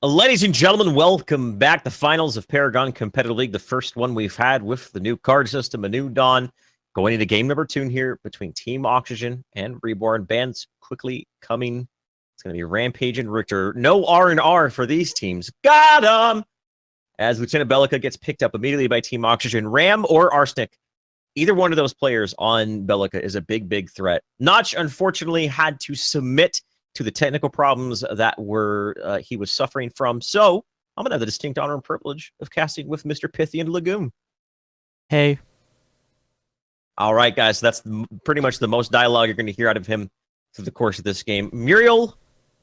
Ladies and gentlemen, welcome back. The finals of Paragon Competitive League, the first one we've had with the new card system, a new dawn. Going into game number 2 here between Team Oxygen and Reborn. Bands quickly coming. It's going to be Rampage and Richter. No R&R for these teams. Got him! As Lieutenant Bellica gets picked up immediately by Team Oxygen. Ram or Arsenic, either one of those players on Bellica is a big, big threat. Notch, unfortunately, had to submit to the technical problems that he was suffering from. So I'm going to have the distinct honor and privilege of casting with Mr. Pithy and Legume. Hey. All right, guys. So that's pretty much the most dialogue you're going to hear out of him through the course of this game. Muriel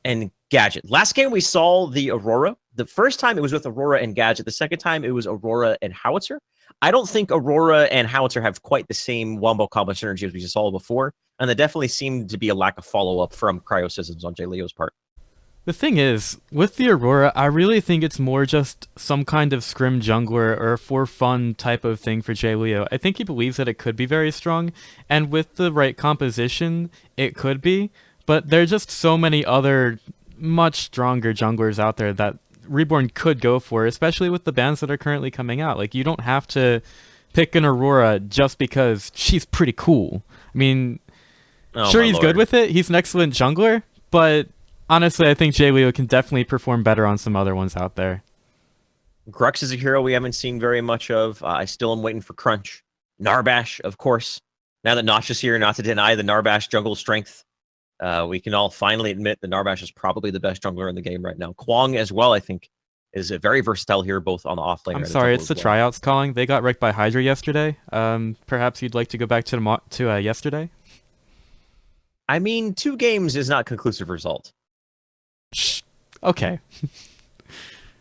and Gadget. Last game we saw the Aurora. The first time it was with Aurora and Gadget. The second time it was Aurora and Howitzer. I don't think Aurora and Howitzer have quite the same wombo combo synergy as we just saw before. And there definitely seemed to be a lack of follow-up from Cryosystems on Jay Leo's part. The thing is, with the Aurora, I really think it's more just some kind of scrim jungler or for fun type of thing for Jay Leo. I think he believes that it could be very strong, and with the right composition, it could be. But there are just so many other much stronger junglers out there that Reborn could go for, especially with the bans that are currently coming out. Like, you don't have to pick an Aurora just because she's pretty cool. I mean, sure, he's good with it. He's an excellent jungler, but honestly, I think Jay Leo can definitely perform better on some other ones out there. Grux is a hero we haven't seen very much of. I still am waiting for Crunch. Narbash, of course. Now that Notch is here, not to deny the Narbash jungle strength. We can all finally admit that Narbash is probably the best jungler in the game right now. Kwong as well, I think, is a very versatile here, both on the offlane. I'm sorry, it's the tryouts calling. They got wrecked by Hydra yesterday. Perhaps you'd like to go back to yesterday? I mean, 2 games is not conclusive result. Okay.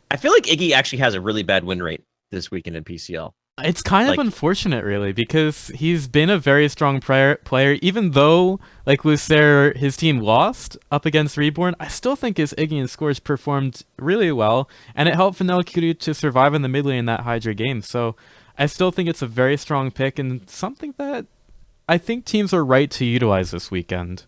I feel like Iggy actually has a really bad win rate this weekend in PCL. It's kind of unfortunate, really, because he's been a very strong player. Even though, like Lucer, his team lost up against Reborn, I still think his Iggy and Scorch performed really well, and it helped Vanilla Cutie to survive in the mid lane in that Hydra game. So I still think it's a very strong pick and something that I think teams are right to utilize this weekend.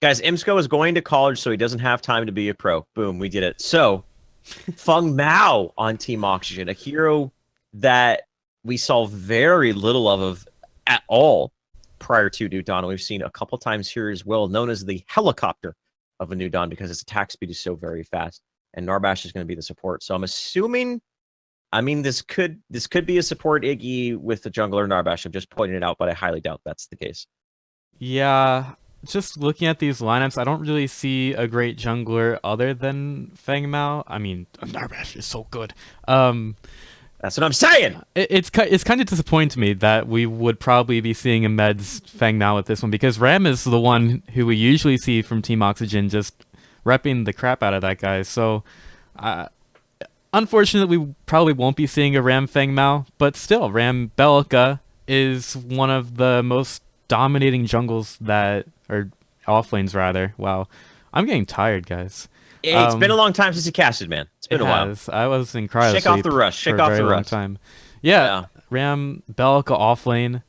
Guys, Imsco is going to college, so he doesn't have time to be a pro. Boom, we did it. So, Feng Mao on Team Oxygen, a hero that we saw very little of at all prior to New Dawn. We've seen a couple times here as well, known as the helicopter of a New Dawn because its attack speed is so very fast. And Narbash is going to be the support. So I'm assuming, I mean, this could be a support Iggy with the jungler Narbash. I'm just pointing it out, but I highly doubt that's the case. Yeah. Just looking at these lineups, I don't really see a great jungler other than Feng Mao. I mean, Narbash is so good. That's what I'm saying! It's kind of disappointing to me that we would probably be seeing a Meds Feng Mao with this one, because Ram is the one who we usually see from Team Oxygen just repping the crap out of that guy. So, unfortunately, we probably won't be seeing a Ram Feng Mao, but still, Ram Bellica is one of the most dominating jungles that, or off lanes rather. Wow, I'm getting tired, guys. It's been a long time since you casted, man. It's been a while. I was in cryo Shake off the rush. Shake off the long rush. Time. Yeah, Ram Bellica off lane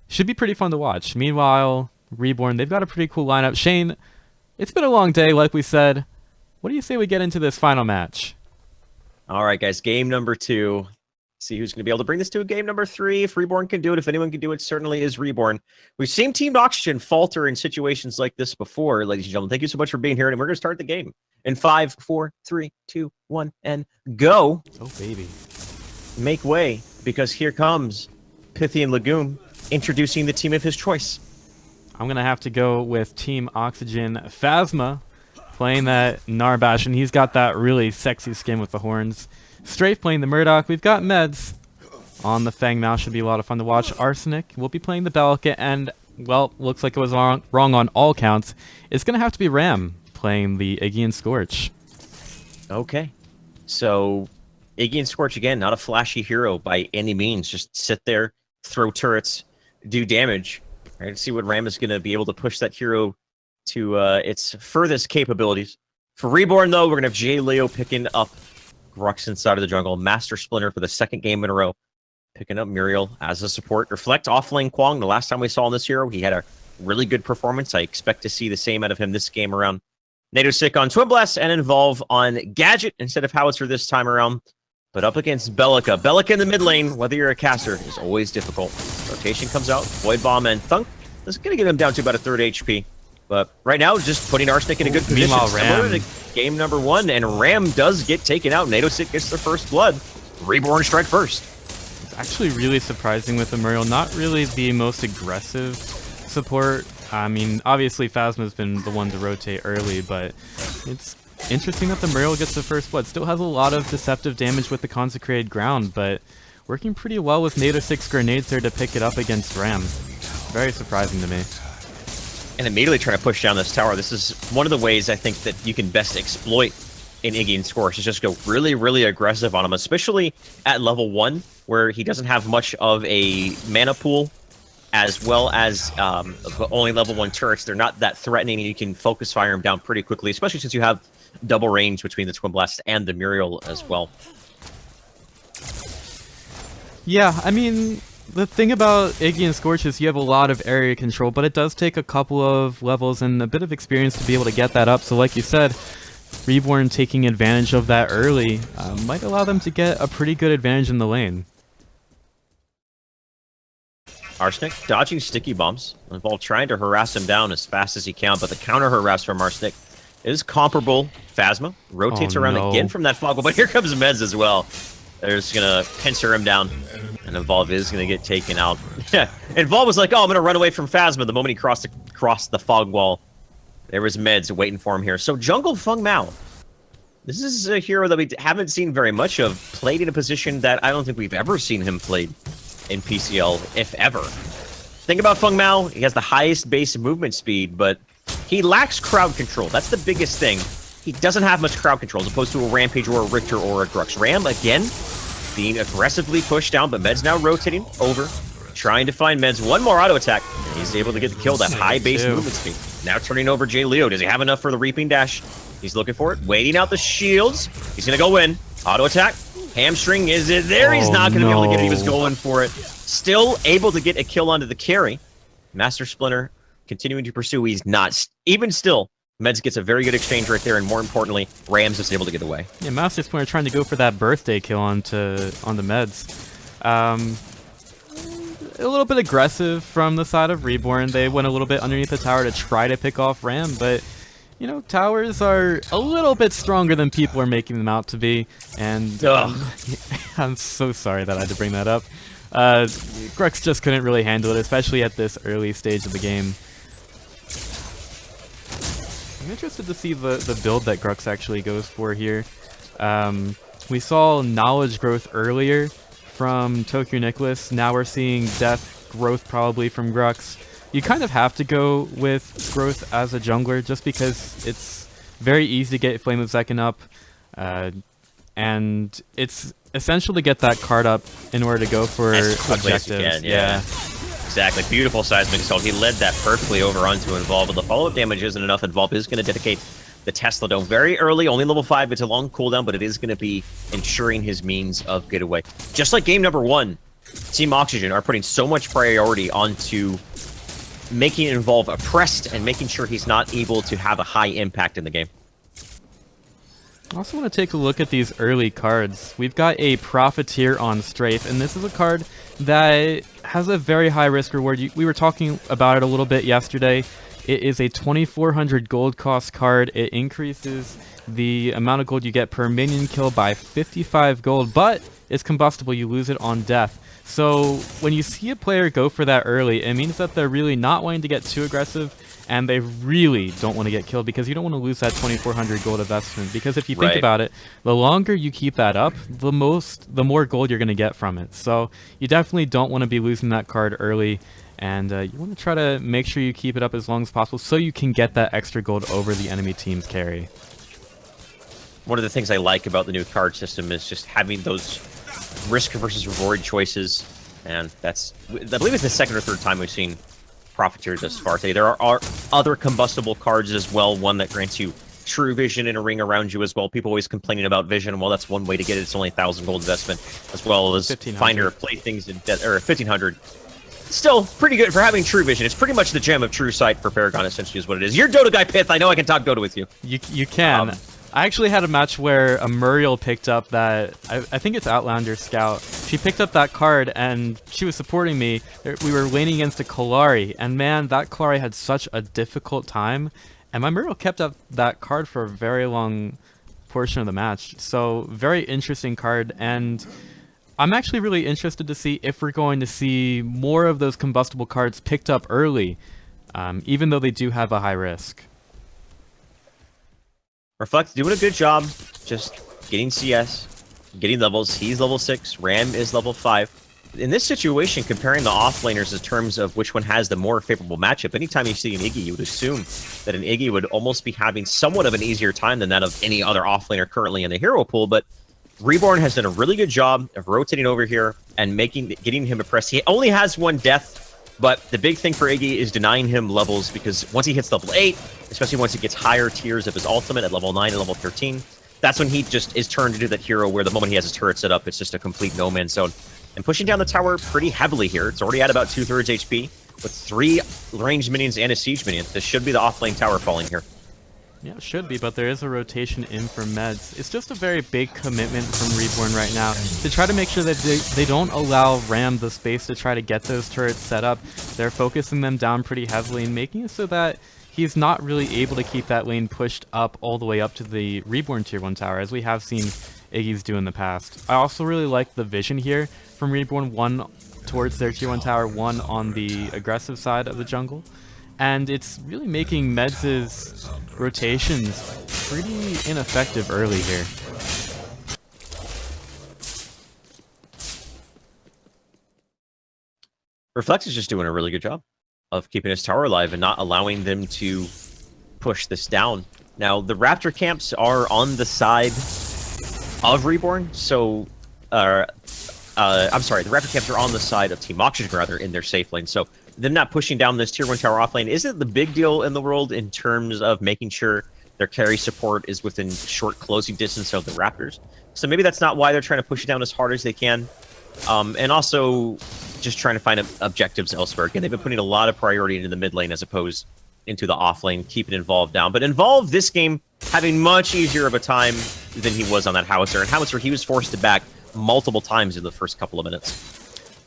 should be pretty fun to watch. Meanwhile, Reborn, they've got a pretty cool lineup. Shane, it's been a long day, like we said. What do you say we get into this final match? All right, guys. Game number 2. See who's going to be able to bring this to a game number 3. If Reborn can do it, if anyone can do it, certainly is Reborn. We've seen Team Oxygen falter in situations like this before, ladies and gentlemen. Thank you so much for being here, and we're going to start the game in 5, 4, 3, 2, 1, and go. Oh, baby. Make way, because here comes Pithy and Legume introducing the team of his choice. I'm going to have to go with Team Oxygen Phasma, playing that Narbash, and he's got that really sexy skin with the horns. Strafe playing the Murdoch. We've got Meds on the Feng Mao. Should be a lot of fun to watch. Arsenic will be playing the Bellica, and, well, looks like it was wrong on all counts. It's going to have to be Ram playing the Iggy and Scorch. Okay. So, Iggy and Scorch, again, not a flashy hero by any means. Just sit there, throw turrets, do damage. All right, let's see what Ram is going to be able to push that hero to its furthest capabilities. For Reborn, though, we're going to have Jay Leo picking up Grux inside of the jungle. Master Splinter for the 2nd game in a row. Picking up Muriel as a support. Reflect offlane Kwong. The last time we saw on this hero, he had a really good performance. I expect to see the same out of him this game around. NATO Sick on Twin Blast and Involve on Gadget instead of Howitzer this time around. But up against Bellica. Bellica in the mid lane, whether you're a caster, is always difficult. Rotation comes out. Void Bomb and Thunk. This is going to get him down to about a 3rd HP. But right now, just putting Arsenic in a good position. Meanwhile, Ram. To game number 1, and Ram does get taken out. NATO Sick gets their first blood. Reborn strike first. It's actually really surprising with the Muriel. Not really the most aggressive support. I mean, obviously Phasma's been the one to rotate early, but it's interesting that the Muriel gets the first blood. Still has a lot of deceptive damage with the Consecrated Ground, but working pretty well with NATO 6 grenades there to pick it up against Ram. Very surprising to me. And immediately trying to push down this tower. This is one of the ways I think that you can best exploit in Iggy and Scorch, is just go really, really aggressive on him, especially at level 1, where he doesn't have much of a mana pool, as well as only level 1 turrets. They're not that threatening, and you can focus fire him down pretty quickly, especially since you have double range between the Twin Blast and the Muriel as well. Yeah, I mean, the thing about Iggy and Scorch is you have a lot of area control, but it does take a couple of levels and a bit of experience to be able to get that up. So like you said, Reborn taking advantage of that early might allow them to get a pretty good advantage in the lane. Arsenic dodging sticky bombs. Involve trying to harass him down as fast as he can, but the counter harass from Arsenic is comparable. Phasma rotates around again from that fog, but here comes Meds as well. They're just gonna pincer him down, and Involve is gonna get taken out. Yeah, Involve was like, "Oh, I'm gonna run away from Phasma." The moment he crossed the fog wall, there was Meds waiting for him here. So Jungle Feng Mao. This is a hero that we haven't seen very much of. Played in a position that I don't think we've ever seen him played in PCL, if ever. Think about Feng Mao. He has the highest base movement speed, but he lacks crowd control. That's the biggest thing. He doesn't have much crowd control as opposed to a Rampage or a Richter or a Grux. Ram, again, being aggressively pushed down, but Med's now rotating over, trying to find Med's one more auto attack, and he's able to get the kill, that high base movement speed. Now turning over Jay Leo. Does he have enough for the Reaping Dash? He's looking for it, waiting out the shields. He's going to go in. Auto attack. Hamstring, is it there? He's not going to be able to get it. He was going for it. Still able to get a kill onto the carry. Master Splinter continuing to pursue. He's not. Even still, Meds gets a very good exchange right there, and more importantly, Rams is able to get away. Yeah, Master Splinter trying to go for that birthday kill on the Meds. A little bit aggressive from the side of Reborn. They went a little bit underneath the tower to try to pick off Ram, but you know, towers are a little bit stronger than people are making them out to be, and I'm so sorry that I had to bring that up. Grux just couldn't really handle it, especially at this early stage of the game. I'm interested to see the build that Grux actually goes for here. We saw knowledge growth earlier from Tokyo Nicholas. Now we're seeing death growth probably from Grux. You kind of have to go with growth as a jungler just because it's very easy to get Flame of Zekin up, and it's essential to get that card up in order to go for objectives. Yeah. Exactly. Beautiful seismic assault. He led that perfectly over onto Involve, but the follow-up damage isn't enough. Involve is going to dedicate the Tesla Dome very early, only level 5. It's a long cooldown, but it is going to be ensuring his means of getaway. Just like game number 1, Team Oxygen are putting so much priority onto making Involve oppressed and making sure he's not able to have a high impact in the game. I also want to take a look at these early cards. We've got a Profiteer on Strafe, and this is a card that has a very high risk reward. We were talking about it a little bit yesterday. It is a 2,400 gold cost card. It increases the amount of gold you get per minion kill by 55 gold, but it's combustible. You lose it on death. So when you see a player go for that early, it means that they're really not wanting to get too aggressive, and they really don't want to get killed because you don't want to lose that 2,400 gold investment. Because if you think about it, the longer you keep that up, the more gold you're going to get from it. So you definitely don't want to be losing that card early, and you want to try to make sure you keep it up as long as possible so you can get that extra gold over the enemy team's carry. One of the things I like about the new card system is just having those risk versus reward choices, and that's, I believe it's the second or third time we've seen Profiteer thus far today. There are other combustible cards as well, one that grants you true vision in a ring around you as well. People always complaining about vision. Well, that's one way to get it. It's only 1,000 gold investment, as well as Finder of Playthings, or 1,500. still pretty good for having true vision. It's pretty much the gem of true sight for Paragon, essentially, is what it is. You're Dota guy, Pith. I know I can talk Dota with you. You can. I actually had a match where a Muriel picked up that, I think it's Outlander Scout. She picked up that card and she was supporting me. We were laning against a Kalari, and man, that Kalari had such a difficult time. And my Muriel kept up that card for a very long portion of the match. So, very interesting card, and I'm actually really interested to see if we're going to see more of those combustible cards picked up early, even though they do have a high risk. Reflect doing a good job just getting CS, getting levels. He's level 6, Ram is level 5. In this situation, comparing the offlaners in terms of which one has the more favorable matchup, anytime you see an Iggy, you would assume that an Iggy would almost be having somewhat of an easier time than that of any other offlaner currently in the hero pool, but Reborn has done a really good job of rotating over here and getting him impressed. He only has 1 death, but the big thing for Iggy is denying him levels, because once he hits level 8, especially once he gets higher tiers of his ultimate at level 9 and level 13, that's when he just is turned into that hero where the moment he has his turret set up, it's just a complete no-man's zone. And pushing down the tower pretty heavily here. It's already at about 2/3 HP, with 3 ranged minions and a siege minion. This should be the off-lane tower falling here. Yeah, it should be, but there is a rotation in for meds. It's just a very big commitment from Reborn right now to try to make sure that they don't allow Ram the space to try to get those turrets set up. They're focusing them down pretty heavily and making it so that he's not really able to keep that lane pushed up all the way up to the Reborn tier 1 tower, as we have seen Iggy's do in the past. I also really like the vision here from Reborn, 1 towards their tier 1 tower, 1 on the aggressive side of the jungle. And it's really making Meds' rotations pretty ineffective early here. Reflex is just doing a really good job of keeping his tower alive and not allowing them to push this down. Now, the Raptor camps are on the side of Reborn, so... I'm sorry, the Raptor camps are on the side of Team Oxygen, rather, in their safe lane, so them not pushing down this tier 1 tower off lane isn't the big deal in the world in terms of making sure their carry support is within short closing distance of the Raptors. So maybe that's not why they're trying to push it down as hard as they can. And also just trying to find objectives elsewhere. Again, they've been putting a lot of priority into the mid lane as opposed into the off lane, keeping Involved down. But Involved this game having much easier of a time than he was on that Howitzer. And Howitzer, he was forced to back multiple times in the first couple of minutes.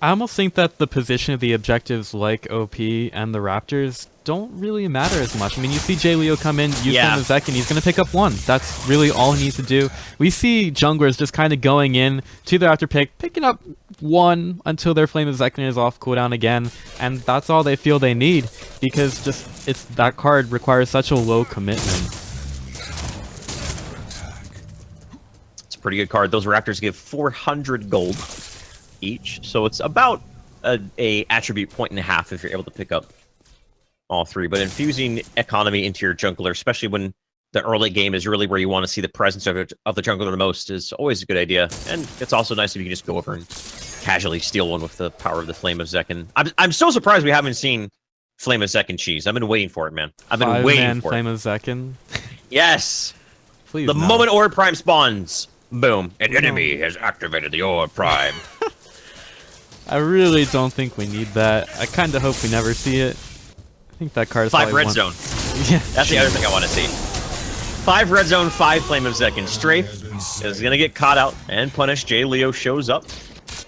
I almost think that the position of the objectives like OP and the Raptors don't really matter as much. I mean, you see Jay Leo come in, use Flame of Zek, and he's going to pick up 1. That's really all he needs to do. We see junglers just kind of going in to the Raptor pick, picking up 1 until their Flame of Zek is off cooldown again, and that's all they feel they need, because just that card requires such a low commitment. It's a pretty good card. Those Raptors give 400 gold each, so it's about a attribute point and a half if you're able to pick up all 3. But infusing economy into your jungler, especially when the early game is really where you want to see the presence of the jungler the most, is always a good idea. And it's also nice if you can just go over and casually steal one with the power of the Flame of Zek. And I'm so surprised we haven't seen Flame of Zek cheese. I've been waiting for it, man. I've been waiting for Flame it. of Zekin. Yes. Please. The moment Orb Prime spawns, boom, an enemy has activated the Orb Prime. I really don't think we need that. I kind of hope we never see it. I think that card is 5 red zone. Yeah, that's the other thing I want to see. 5 red zone, 5 Flame of Zekin. Strafe is going to get caught out and punished. Jay Leo shows up,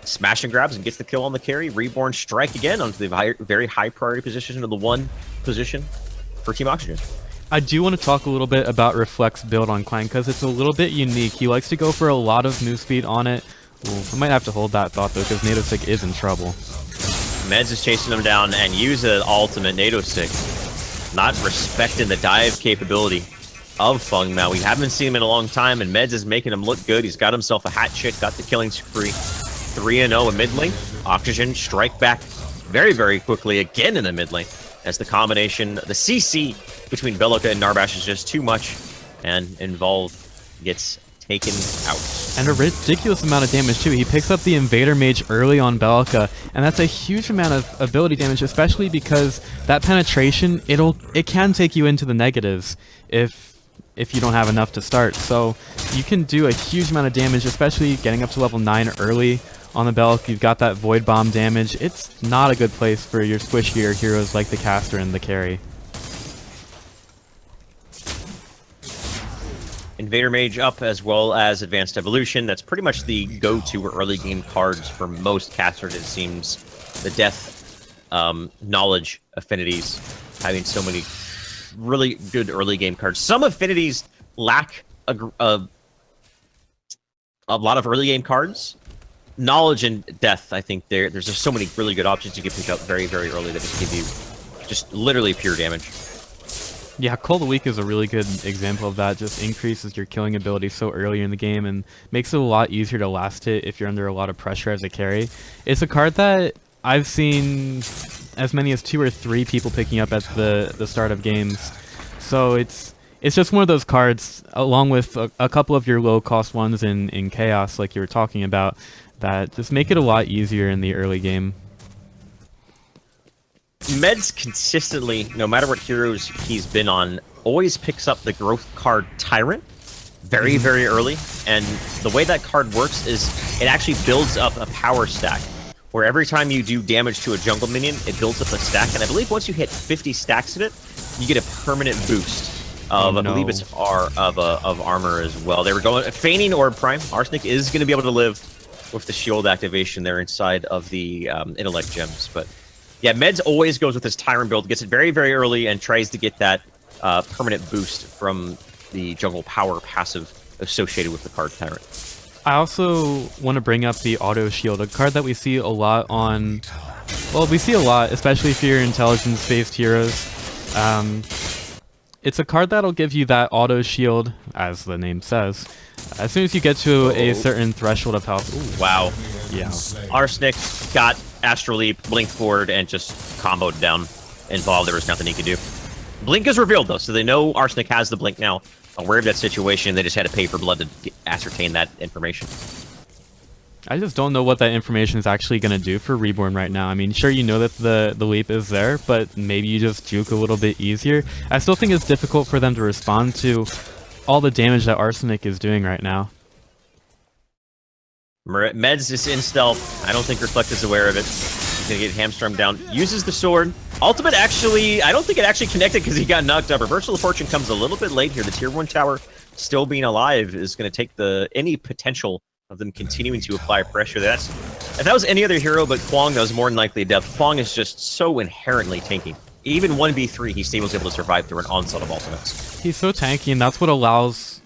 smash and grabs, and gets the kill on the carry. Reborn strike again onto the very high priority position of the 1 position for Team Oxygen. I do want to talk a little bit about Reflect's build on Clang, because it's a little bit unique. He likes to go for a lot of move speed on it. Ooh, I might have to hold that thought, though, because Nadosic is in trouble. Meds is chasing him down and use an ultimate. Nadosic not respecting the dive capability of Feng Mao. We haven't seen him in a long time, and Meds is making him look good. He's got himself a hat trick, got the killing spree. 3-0 in mid lane. Oxygen strike back very, very quickly again in the mid lane, as the combination, the CC between Bellica and Narbash is just too much, and Involved gets taken out. And a ridiculous amount of damage too. He picks up the Invader Mage early on Bellica, and that's a huge amount of ability damage, especially because that penetration, it can take you into the negatives if you don't have enough to start. So you can do a huge amount of damage, especially getting up to level 9 early on the Belk. You've got that Void Bomb damage. It's not a good place for your squishier heroes like the caster and the carry. Invader Mage up, as well as Advanced Evolution. That's pretty much the go-to early game cards for most casters, it seems. The death knowledge affinities, having so many really good early game cards. Some affinities lack a lot of early game cards. Knowledge and death, I think there's just so many really good options you can pick up very, very early that just give you just literally pure damage. Yeah, Call of the Week is a really good example of that. Just increases your killing ability so early in the game and makes it a lot easier to last hit if you're under a lot of pressure as a carry. It's a card that I've seen as many as 2 or 3 people picking up at the start of games. So it's just one of those cards, along with a couple of your low-cost ones in Chaos, like you were talking about, that just make it a lot easier in the early game. Meds consistently, no matter what heroes he's been on, always picks up the growth card Tyrant very, very early. And the way that card works is it actually builds up a power stack, where every time you do damage to a jungle minion, it builds up a stack. And I believe once you hit 50 stacks of it, you get a permanent boost of, I believe it's of armor as well. They were going feigning Orb Prime. Arsenic is going to be able to live with the shield activation there inside of the intellect gems, but yeah, Meds always goes with his Tyrant build, gets it very, very early, and tries to get that permanent boost from the jungle power passive associated with the card Tyrant. I also want to bring up the auto shield, a card that we see a lot on, well, we see a lot, especially if you're intelligence-based heroes. It's a card that'll give you that auto shield, as the name says, as soon as you get to a certain threshold of health. Ooh. Wow. Yeah. Arsenic got Astral Leap, blinked forward, and just comboed down. Involved, there was nothing he could do. Blink is revealed, though, so they know Arsenic has the blink now. Aware of that situation, they just had to pay for blood to ascertain that information. I just don't know what that information is actually going to do for Reborn right now. I mean, sure, you know that the leap is there, but maybe you just juke a little bit easier. I still think it's difficult for them to respond to all the damage that Arsenic is doing right now. Meds is in stealth. I don't think Reflect is aware of it. He's going to get hamstrung down. Uses the sword. Ultimate actually, I don't think it actually connected because he got knocked up. Reversal of Fortune comes a little bit late here. The tier 1 tower still being alive is going to take any potential of them continuing to apply pressure. If that was any other hero but Kwong, that was more than likely a death. Kwong is just so inherently tanky. Even 1v3, he still was able to survive through an onslaught of ultimates. He's so tanky, and that's what allows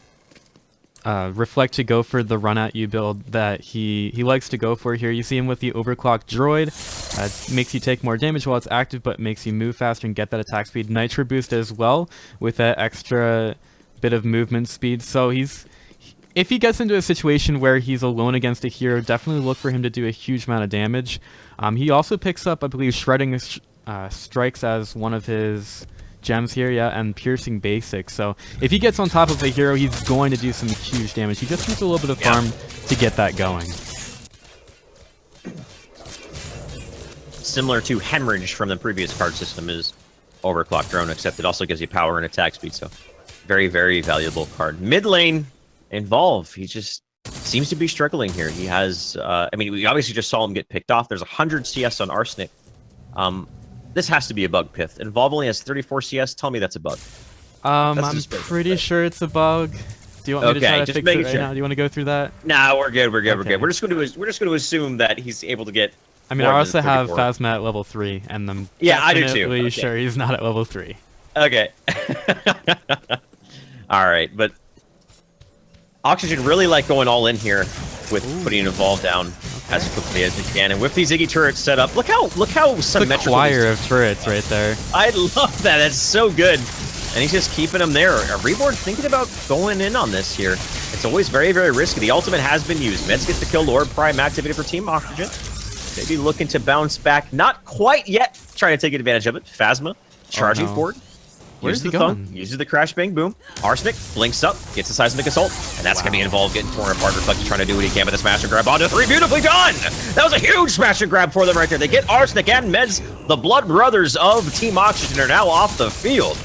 Reflect to go for the run-at-you build that he likes to go for here. You see him with the Overclock Droid. Makes you take more damage while it's active, but makes you move faster and get that attack speed. Nitro boost as well, with that extra bit of movement speed. So if he gets into a situation where he's alone against a hero, definitely look for him to do a huge amount of damage. He also picks up, I believe, Shredding Strikes as one of his gems here, yeah, and Piercing Basics. So if he gets on top of a hero, he's going to do some huge damage. He just needs a little bit of farm to get that going. Similar to Hemorrhage from the previous card system is Overclock Drone, except it also gives you power and attack speed, so very, very valuable card. Mid lane, Involve. He just seems to be struggling here. He has, I mean, we obviously just saw him get picked off. There's 100 CS on Arsenic. This has to be a bug, Pith. Involve only has 34 CS. Tell me that's a bug. I'm pretty sure it's a bug. Do you want me to try to fix it right now? Do you want to go through that? Nah, we're good. We're good. We're good. We're just going to assume that he's able to get. I mean, I also have Phasma at level 3, and I'm I do too. Okay. Sure he's not at level 3. Okay. All right, but Oxygen really like going all in here with putting Evolve down as quickly as he can, and with these Iggy turrets set up, look how symmetrical. The choir of turrets right there. I love that. That's so good. And he's just keeping them there. Reborn thinking about going in on this here. It's always very, very risky. The ultimate has been used. Meds gets the kill. Orb Prime activated for Team Oxygen. Maybe looking to bounce back. Not quite yet. Trying to take advantage of it. Phasma charging forward. Uses the thumb, uses the crash bang boom. Arsenic blinks up, gets the seismic assault, and that's gonna be involved getting torn apart. Reflect trying to do what he can, but the smash and grab onto 3. Beautifully done! That was a huge smash and grab for them right there. They get Arsenic and Meds. The Blood Brothers of Team Oxygen are now off the field.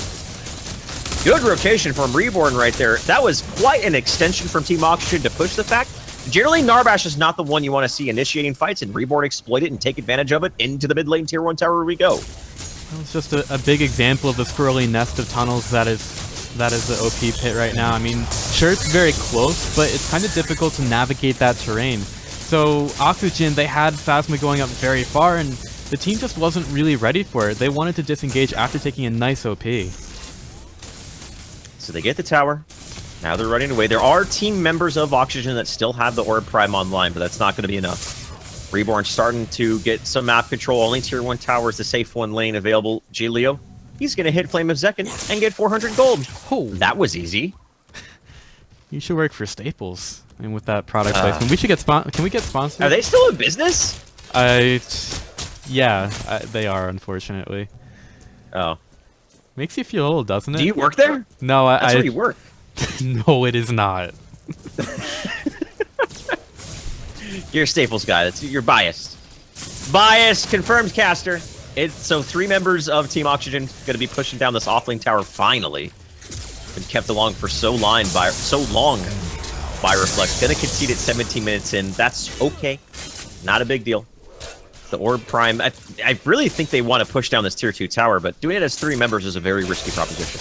Good rotation from Reborn right there. That was quite an extension from Team Oxygen to push the fact Generally, Narbash is not the one you want to see initiating fights, and Reborn exploit it and take advantage of it. Into the mid lane tier 1 tower we go. That was just a big example of the squirrely nest of tunnels that is the OP pit right now. I mean, sure, it's very close, but it's kind of difficult to navigate that terrain. So Oxygen, they had Phasma going up very far, and the team just wasn't really ready for it. They wanted to disengage after taking a nice OP. So they get the tower. Now they're running away. There are team members of Oxygen that still have the Orb Prime online, but that's not going to be enough. Reborn starting to get some map control. Only tier 1 tower is the safe 1 lane available. G-Leo, he's going to hit Flame of Zekin and get 400 gold. Oh, that was easy. You should work for Staples. I mean, with that product placement. We should get Can we get sponsored? Are they still in business? Yeah, they are, unfortunately. Oh. Makes you feel old, doesn't it? Do you work there? No, That's where you work. No, it is not. You're a Staples guy. You're biased. Biased, confirmed caster. So 3 members of Team Oxygen going to be pushing down this offlane tower finally. Been kept along for so long by Reflex. Going to concede at 17 minutes in. That's okay. Not a big deal. The Orb Prime, I really think they want to push down this tier 2 tower, but doing it as 3 members is a very risky proposition.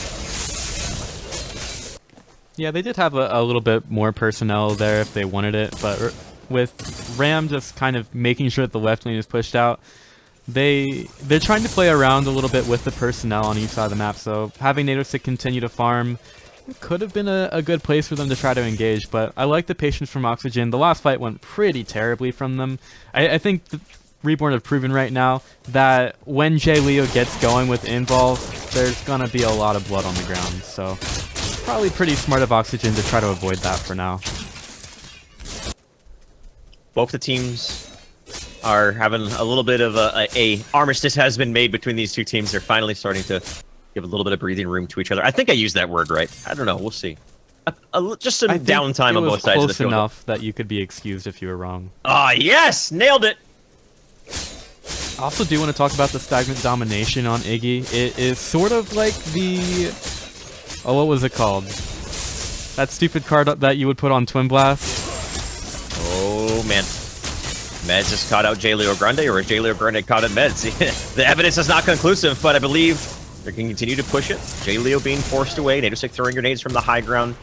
Yeah, they did have a little bit more personnel there if they wanted it, but with Ram just kind of making sure that the left lane is pushed out, they're trying to play around a little bit with the personnel on each side of the map, so having Nadosic continue to farm could have been a good place for them to try to engage, but I like the patience from Oxygen. The last fight went pretty terribly from them. I think Reborn have proven right now that when J-Leo gets going with Involve, there's gonna be a lot of blood on the ground, so probably pretty smart of Oxygen to try to avoid that for now. Both the teams are having a little bit of a armistice has been made between these 2 teams. They're finally starting to give a little bit of breathing room to each other. I think I used that word right. I don't know. We'll see. Just some downtime on both sides of the field. Close enough that you could be excused if you were wrong. Ah, yes! Nailed it! I also do want to talk about the stagnant domination on Iggy. It is sort of like the... Oh, what was it called? That stupid card that you would put on Twin Blast? Oh, man. Meds just caught out J-Leo Grande, or is J-Leo Grande caught out Meds? The evidence is not conclusive, but I believe they can continue to push it. J-Leo being forced away, Nadosic throwing grenades from the high ground.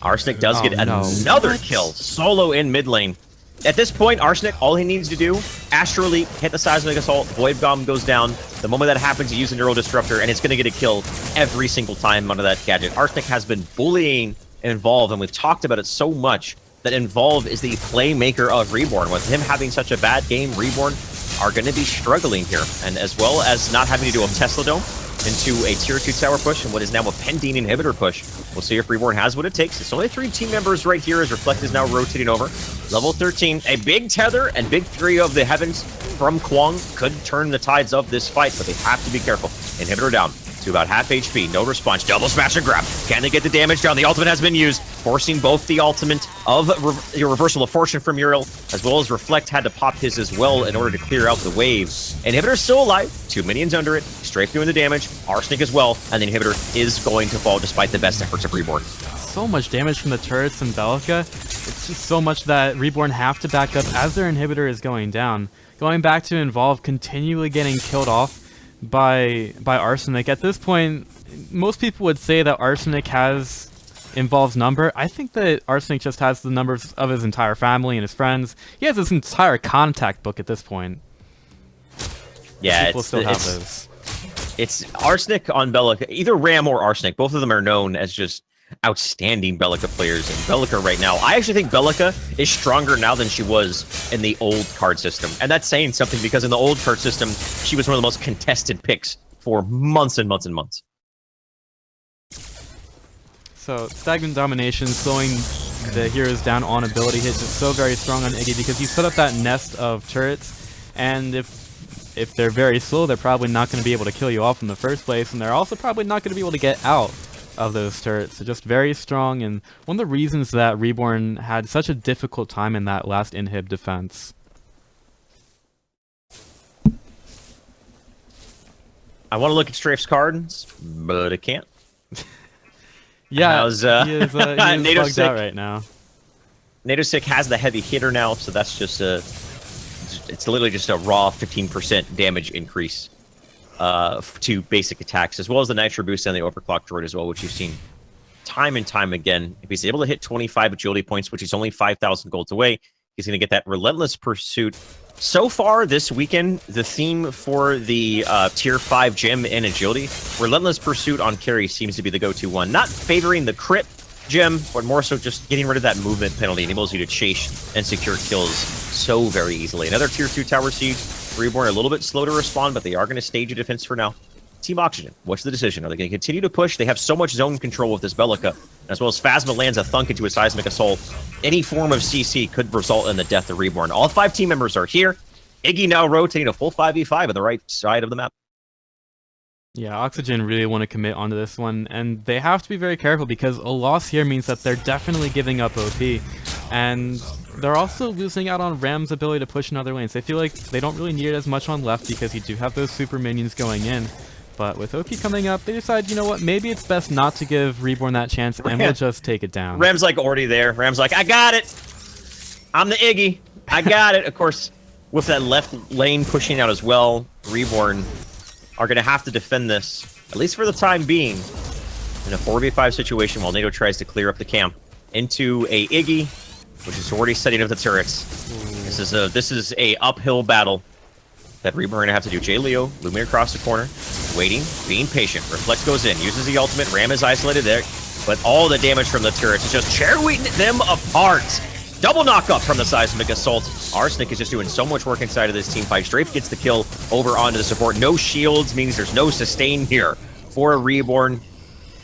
Arsenic does get another kill, solo in mid lane. At this point, Arsenic, all he needs to do, Astral Elite, hit the Seismic Assault, Void Bomb goes down. The moment that happens, you use a Neural Disruptor, and it's going to get a kill every single time under that gadget. Arsenic has been bullying Involve, and we've talked about it so much that Involve is the playmaker of Reborn. With him having such a bad game, Reborn are going to be struggling here. And as well as not having to do a Tesla Dome into a tier 2 tower push and what is now a pending inhibitor push. We'll see if Reborn has what it takes. It's only 3 team members right here as Reflect is now rotating over. Level 13, a big Tether and big Fury of the Heavens from Kwang could turn the tides of this fight, but they have to be careful. Inhibitor down to about half HP, no response, double smash and grab. Can they get the damage down? The ultimate has been used, forcing both the ultimate of Reversal of Fortune from Uriel, as well as Reflect had to pop his as well in order to clear out the wave. Inhibitor still alive, 2 minions under it, Strafe doing the damage, Arsenic as well, and the Inhibitor is going to fall despite the best efforts of Reborn. So much damage from the turrets and Bellica. It's just so much that Reborn have to back up as their Inhibitor is going down. Going back to Involve, continually getting killed off by Arsenic. At this point, most people would say that Arsenic has Involve's number. I think that Arsenic just has the numbers of his entire family and his friends. He has his entire contact book at this point. Yeah, people still have those. It's Arsenic on Bellica. Either Ram or Arsenic. Both of them are known as just outstanding Bellica players. And Bellica right now, I actually think Bellica is stronger now than she was in the old card system. And that's saying something because in the old card system, she was one of the most contested picks for months and months and months. So, Stagnant Domination, slowing the heroes down on ability hits is so very strong on Iggy because you set up that nest of turrets, and if they're very slow, they're probably not going to be able to kill you off in the first place, and they're also probably not going to be able to get out of those turrets. So just very strong, and one of the reasons that Reborn had such a difficult time in that last inhib defense. I want to look at Strafe's cards, but I can't. Yeah, How's, he is bugged out right now. Nadosic has the heavy hitter now, so that's just it's literally just a raw 15% damage increase to basic attacks, as well as the nitro boost and the overclock droid as well, which you've seen time and time again. If he's able to hit 25 agility points, which is only 5,000 golds away, he's going to get that relentless pursuit. So far this weekend, the theme for the tier 5 gem and agility, relentless pursuit on carry seems to be the go-to one. Not favoring the crit gem, but more so just getting rid of that movement penalty. Enables you to chase and secure kills so very easily. Another tier 2 tower siege. Reborn a little bit slow to respond, but they are going to stage a defense for now. Team Oxygen, what's the decision? Are they going to continue to push? They have so much zone control with this Bellica, as well as Phasma lands a thunk into a seismic assault. Any form of CC could result in the death of Reborn. All 5 team members are here. Iggy now rotating a full 5v5 on the right side of the map. Yeah, Oxygen really want to commit onto this one, and they have to be very careful because a loss here means that they're definitely giving up OP, and they're also losing out on Ram's ability to push in other lanes. They feel like they don't really need it as much on left because you do have those super minions going in, but with OP coming up, they decide, you know what, maybe it's best not to give Reborn that chance, and we'll just take it down. Ram's like already there. Ram's like, I got it! I'm the Iggy! I got it! Of course, with that left lane pushing out as well, Reborn are going to have to defend this, at least for the time being, in a 4v5 situation while NATO tries to clear up the camp into a Iggy, which is already setting up the turrets. This is a uphill battle that Reborn are going to have to do. J. Leo looming across the corner, waiting, being patient. Reflect goes in, uses the ultimate. Ram is isolated there, but all the damage from the turrets is just tearing them apart. Double knockup from the seismic assault. Arsenic is just doing so much work inside of this team fight. Strafe gets the kill over onto the support. No shields means there's no sustain here for a Reborn.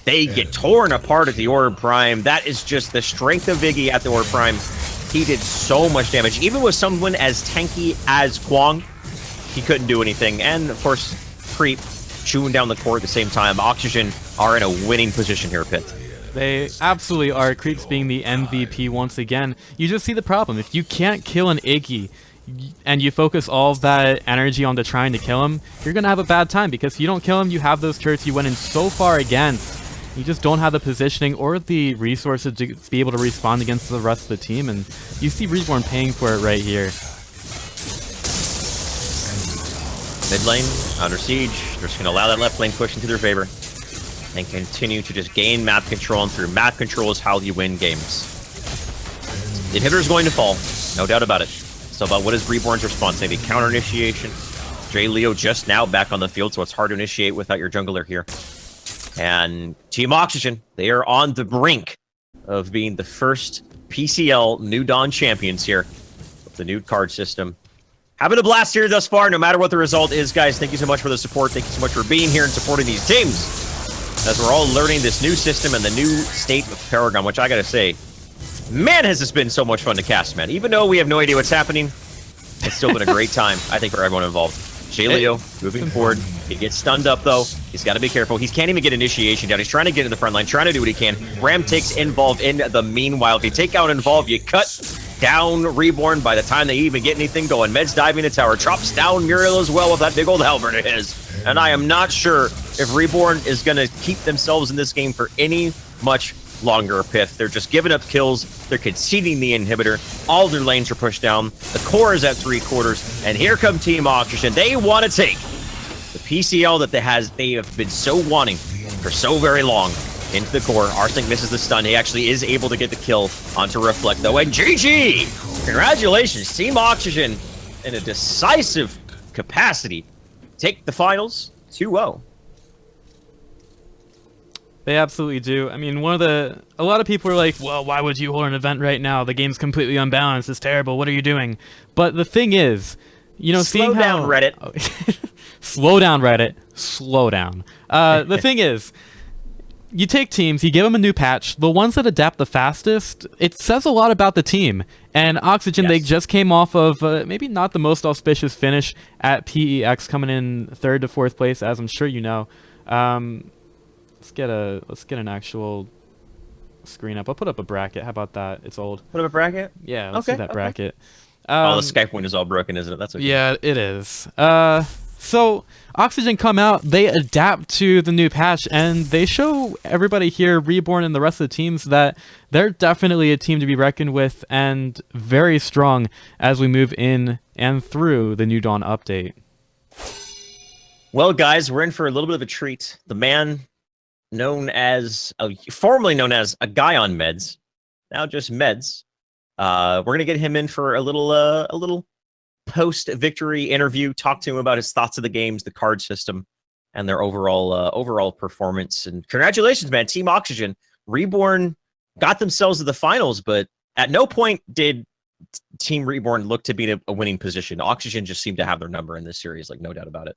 They get torn apart at the Orb Prime. That is just the strength of Iggy at the Orb Prime. He did so much damage. Even with someone as tanky as Kwang, he couldn't do anything. And, of course, Creep chewing down the core at the same time. Oxygen are in a winning position here, Pith. They absolutely are. Creeps being the MVP once again. You just see the problem. If you can't kill an Iggy and you focus all of that energy onto trying to kill him, you're going to have a bad time because if you don't kill him, you have those turrets you went in so far against. You just don't have the positioning or the resources to be able to respond against the rest of the team, and you see Reborn paying for it right here. Mid lane, under siege. They're just going to allow that left lane push into their favor and continue to just gain map control, and through map control is how you win games. The inhibitor is going to fall, no doubt about it. So about what is Reborn's response? Maybe counter initiation. J. Leo just now back on the field, so it's hard to initiate without your jungler here. And Team Oxygen, they are on the brink of being the first PCL New Dawn champions here with the new card system. Having a blast here thus far, no matter what the result is, guys. Thank you so much for the support. Thank you so much for being here and supporting these teams as we're all learning this new system and the new state of Paragon, which I gotta say, man, has this been so much fun to cast, man. Even though we have no idea what's happening, it's still been a great time, I think, for everyone involved. J. Leo moving forward. He gets stunned up, though. He's got to be careful. He can't even get initiation down. He's trying to get in the front line, trying to do what he can. Ram takes Involve in the meanwhile. If you take out Involve, you cut down Reborn by the time they even get anything going. Med's diving the tower. Chops down Muriel as well with that big old halberd of his. And I am not sure if Reborn is going to keep themselves in this game for any much longer, Pith. They're just giving up kills. They're conceding the inhibitor. All their lanes are pushed down. The core is at 3/4. And here come Team Oxygen. They want to take the PCL that they have been so wanting for so very long into the core. Arsenic misses the stun. He actually is able to get the kill onto Reflect, though. And GG! Congratulations, Team Oxygen, in a decisive capacity. Take the finals 2-0. They absolutely do. I mean, a lot of people are like, well, why would you hold an event right now? The game's completely unbalanced. It's terrible. What are you doing? But the thing is, you know, slow down, Reddit. Slow down, Reddit. Slow down. The thing is, you take teams, you give them a new patch. The ones that adapt the fastest, it says a lot about the team. And Oxygen, yes, they just came off of maybe not the most auspicious finish at PEX, coming in 3rd to 4th place, as I'm sure you know. Let's get an actual screen up. I'll put up a bracket. How about that? It's old. Put up a bracket? Yeah, let's do that bracket. The Skype window is all broken, isn't it? That's okay. Yeah, it is. So Oxygen come out, they adapt to the new patch, and they show everybody here, Reborn and the rest of the teams, that they're definitely a team to be reckoned with and very strong as we move in and through the New Dawn update. Well, guys, we're in for a little bit of a treat. The man formerly known as a guy on meds, now just meds. We're gonna get him in for a little post-victory interview, talk to him about his thoughts of the games, the card system, and their overall performance. And congratulations, man. Team Oxygen, Reborn got themselves to the finals, but at no point did Team Reborn look to be in a winning position. Oxygen just seemed to have their number in this series, like no doubt about it.